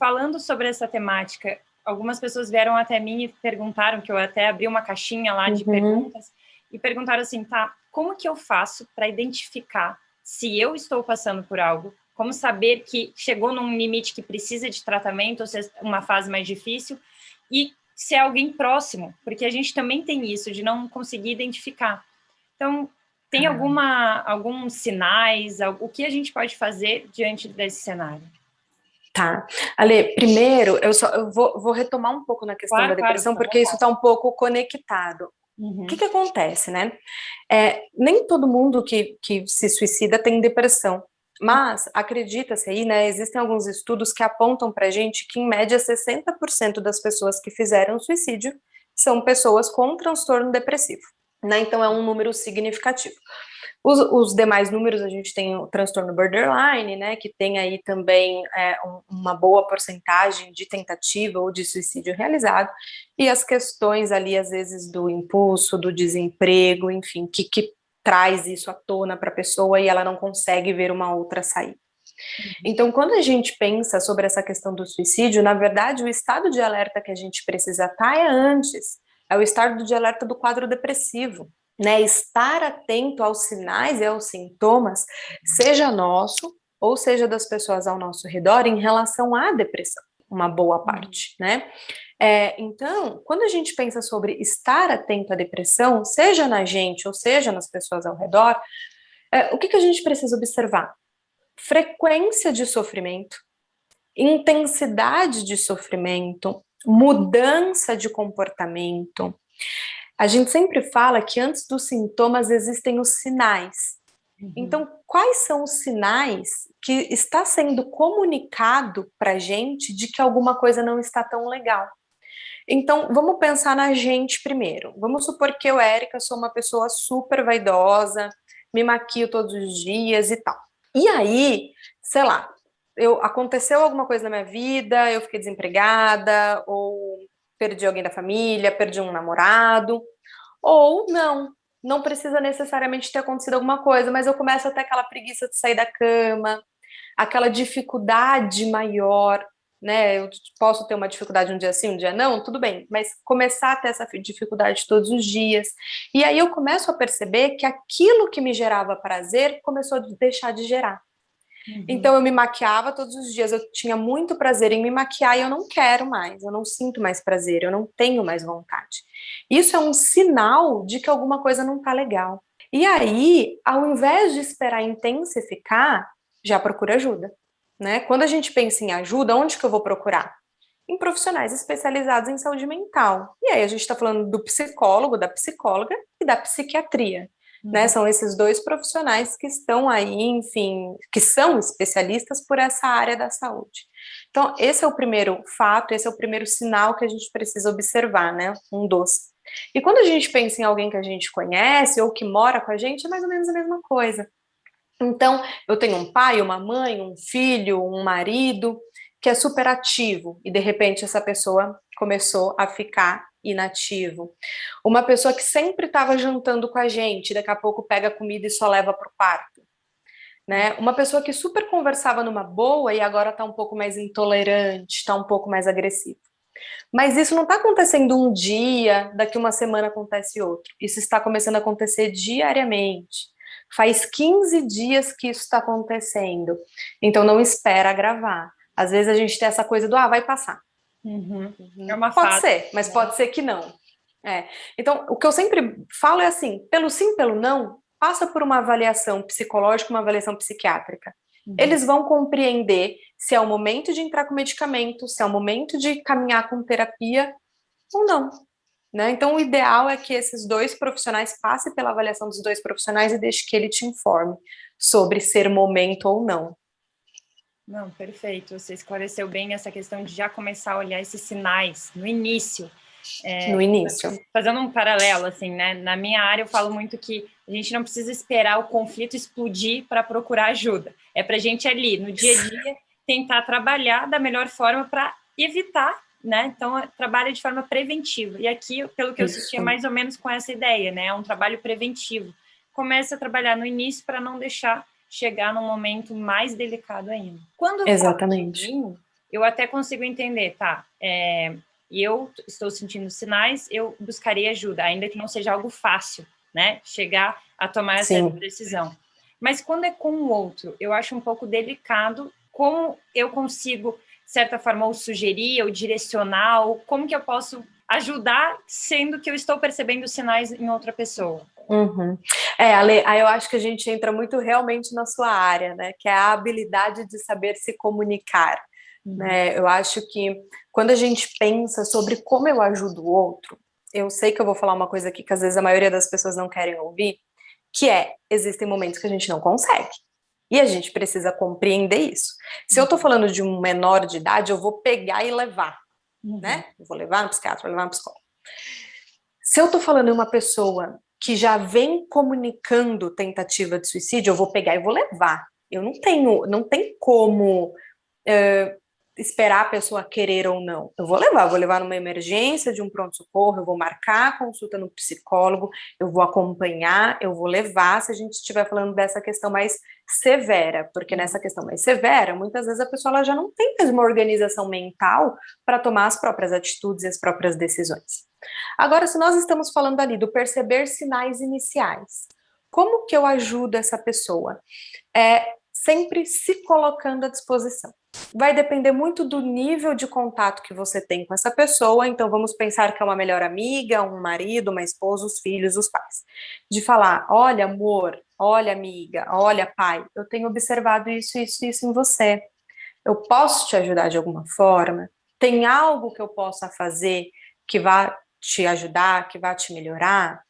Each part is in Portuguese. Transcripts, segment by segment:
falando sobre essa temática, algumas pessoas vieram até mim e perguntaram, que eu até abri uma caixinha lá de perguntas, e perguntaram assim, tá, como que eu faço para identificar se eu estou passando por algo? Como saber que chegou num limite que precisa de tratamento, ou se é uma fase mais difícil, e se é alguém próximo, porque a gente também tem isso, de não conseguir identificar. Então, tem alguns sinais, o que a gente pode fazer diante desse cenário? Tá. Ale, primeiro, eu vou retomar um pouco na questão da depressão, porque isso está um pouco conectado. O que acontece, né? Nem todo mundo que se suicida tem depressão, mas acredita-se aí, né? Existem alguns estudos que apontam pra gente que, em média, 60% das pessoas que fizeram suicídio são pessoas com transtorno depressivo, né? Então é um número significativo. Os demais números, a gente tem o transtorno borderline, né, que tem aí também uma boa porcentagem de tentativa ou de suicídio realizado, e as questões ali, às vezes, do impulso, do desemprego, enfim, que traz isso à tona para a pessoa e ela não consegue ver uma outra saída. Então, quando a gente pensa sobre essa questão do suicídio, na verdade, o estado de alerta que a gente precisa estar é antes, é o estado de alerta do quadro depressivo, né? Estar atento aos sinais e aos sintomas, seja nosso ou seja das pessoas ao nosso redor, em relação à depressão, uma boa parte, né? Então, quando a gente pensa sobre estar atento à depressão, seja na gente ou seja nas pessoas ao redor, o que a gente precisa observar? Frequência de sofrimento, intensidade de sofrimento, mudança de comportamento. A gente sempre fala que antes dos sintomas existem os sinais. Então, quais são os sinais que está sendo comunicado para a gente de que alguma coisa não está tão legal? Então, vamos pensar na gente primeiro. Vamos supor que eu, Érica, sou uma pessoa super vaidosa, me maquio todos os dias e tal. E aí, sei lá, aconteceu alguma coisa na minha vida, eu fiquei desempregada, ou perdi alguém da família, perdi um namorado, ou não precisa necessariamente ter acontecido alguma coisa, mas eu começo a ter aquela preguiça de sair da cama, aquela dificuldade maior, né? Eu posso ter uma dificuldade um dia sim, um dia não, tudo bem, mas começar a ter essa dificuldade todos os dias. E aí eu começo a perceber que aquilo que me gerava prazer começou a deixar de gerar. Então eu me maquiava todos os dias, eu tinha muito prazer em me maquiar e eu não quero mais, eu não sinto mais prazer, eu não tenho mais vontade. Isso é um sinal de que alguma coisa não tá legal. E aí, ao invés de esperar intensificar, já procura ajuda, né? Quando a gente pensa em ajuda, onde que eu vou procurar? Em profissionais especializados em saúde mental. E aí a gente está falando do psicólogo, da psicóloga e da psiquiatria. Né, são esses dois profissionais que estão aí, enfim, que são especialistas por essa área da saúde. Então, esse é o primeiro fato, esse é o primeiro sinal que a gente precisa observar, né? Um dos. E quando a gente pensa em alguém que a gente conhece ou que mora com a gente, é mais ou menos a mesma coisa. Então, eu tenho um pai, uma mãe, um filho, um marido que é super ativo e de repente essa pessoa começou a ficar inativo. Uma pessoa que sempre estava jantando com a gente, daqui a pouco pega comida e só leva para o quarto. Né? Uma pessoa que super conversava numa boa e agora está um pouco mais intolerante, está um pouco mais agressivo. Mas isso não está acontecendo um dia, daqui uma semana acontece outro. Isso está começando a acontecer diariamente. Faz 15 dias que isso está acontecendo. Então não espera agravar. Às vezes a gente tem essa coisa do, vai passar. É uma Pode fase, ser, mas né? pode ser que não. Então, o que eu sempre falo é assim, pelo sim, pelo não, passa por uma avaliação psicológica, uma avaliação psiquiátrica. Eles vão compreender se é o momento de entrar com medicamento, se é o momento de caminhar com terapia ou não. Né? Então, o ideal é que esses dois profissionais passem pela avaliação dos dois profissionais e deixe que ele te informe sobre ser momento ou não. Não, perfeito. Você esclareceu bem essa questão de já começar a olhar esses sinais no início. No início. Fazendo um paralelo, assim, né? Na minha área eu falo muito que a gente não precisa esperar o conflito explodir para procurar ajuda. É para a gente ali, no dia a dia, tentar trabalhar da melhor forma para evitar, né? Então, trabalha de forma preventiva. E aqui, pelo que eu assisti, é mais ou menos com essa ideia, né? É um trabalho preventivo. Começa a trabalhar no início para não deixar chegar num momento mais delicado ainda. Quando eu falo de mim, eu até consigo entender, tá, e eu estou sentindo sinais, eu buscarei ajuda, ainda que não seja algo fácil, né, chegar a tomar essa decisão. Mas quando é com o outro, eu acho um pouco delicado como eu consigo, de certa forma, ou sugerir, ou direcionar, ou como que eu posso ajudar, sendo que eu estou percebendo sinais em outra pessoa. Uhum. Ale, aí eu acho que a gente entra muito realmente na sua área, né? Que é a habilidade de saber se comunicar. Né? Eu acho que quando a gente pensa sobre como eu ajudo o outro, eu sei que eu vou falar uma coisa aqui que às vezes a maioria das pessoas não querem ouvir, que existem momentos que a gente não consegue. E a gente precisa compreender isso. Se eu tô falando de um menor de idade, eu vou pegar e levar, né? Eu vou levar no psiquiatra, vou levar no psicólogo. Se eu tô falando de uma pessoa que já vem comunicando tentativa de suicídio, eu vou pegar e vou levar. Eu não tem como esperar a pessoa querer ou não. Eu vou levar numa emergência de um pronto-socorro, eu vou marcar a consulta no psicólogo, eu vou acompanhar, eu vou levar, se a gente estiver falando dessa questão mais severa, porque nessa questão mais severa, muitas vezes a pessoa ela já não tem mais uma organização mental para tomar as próprias atitudes e as próprias decisões. Agora, se nós estamos falando ali do perceber sinais iniciais, como que eu ajudo essa pessoa? Sempre se colocando à disposição. Vai depender muito do nível de contato que você tem com essa pessoa, então vamos pensar que é uma melhor amiga, um marido, uma esposa, os filhos, os pais. De falar, olha amor, olha amiga, olha pai, eu tenho observado isso em você. Eu posso te ajudar de alguma forma? Tem algo que eu possa fazer que vá te ajudar, que vá te melhorar?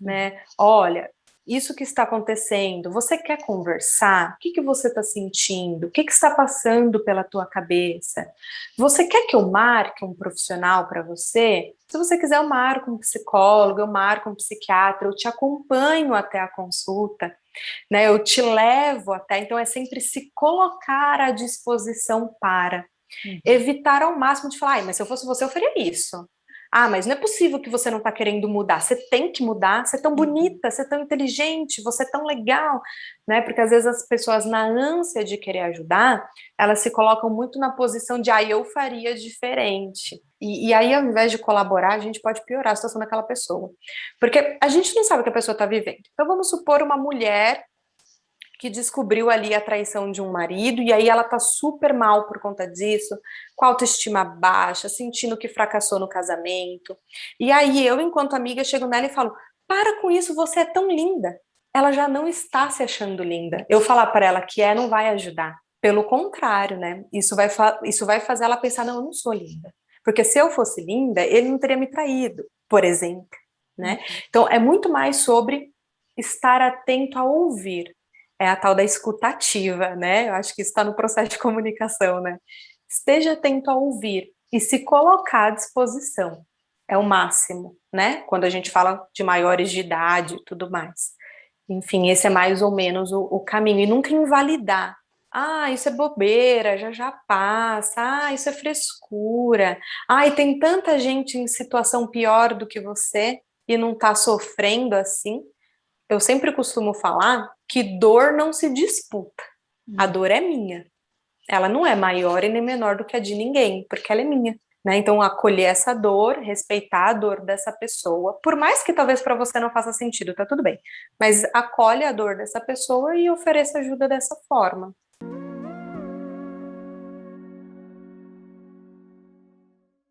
Né? Olha, isso que está acontecendo, você quer conversar? O que você está sentindo? O que está passando pela tua cabeça? Você quer que eu marque um profissional para você? Se você quiser, eu marco um psicólogo, eu marco um psiquiatra, eu te acompanho até a consulta, né? Eu te levo até, então é sempre se colocar à disposição para evitar ao máximo de falar, mas se eu fosse você, eu faria isso. Mas não é possível que você não está querendo mudar. Você tem que mudar. Você é tão bonita, você é tão inteligente, você é tão legal, né? Porque às vezes as pessoas, na ânsia de querer ajudar, elas se colocam muito na posição de, eu faria diferente. E aí, ao invés de colaborar, a gente pode piorar a situação daquela pessoa. Porque a gente não sabe o que a pessoa está vivendo. Então, vamos supor uma mulher que descobriu ali a traição de um marido, e aí ela tá super mal por conta disso, com a autoestima baixa, sentindo que fracassou no casamento. E aí eu, enquanto amiga, chego nela e falo, para com isso, você é tão linda. Ela já não está se achando linda. Eu falar para ela que não vai ajudar. Pelo contrário, né? Isso vai fazer ela pensar, não, eu não sou linda. Porque se eu fosse linda, ele não teria me traído, por exemplo, né? Então, é muito mais sobre estar atento a ouvir. É a tal da escutativa, né? Eu acho que isso está no processo de comunicação, né? Esteja atento a ouvir e se colocar à disposição. É o máximo, né? Quando a gente fala de maiores de idade e tudo mais. Enfim, esse é mais ou menos o caminho. E nunca invalidar. Isso é bobeira, já passa. Isso é frescura. E tem tanta gente em situação pior do que você e não está sofrendo assim. Eu sempre costumo falar que dor não se disputa. A dor é minha. Ela não é maior e nem menor do que a de ninguém, porque ela é minha. Né? Então, acolher essa dor, respeitar a dor dessa pessoa, por mais que talvez para você não faça sentido, tá tudo bem. Mas acolhe a dor dessa pessoa e ofereça ajuda dessa forma.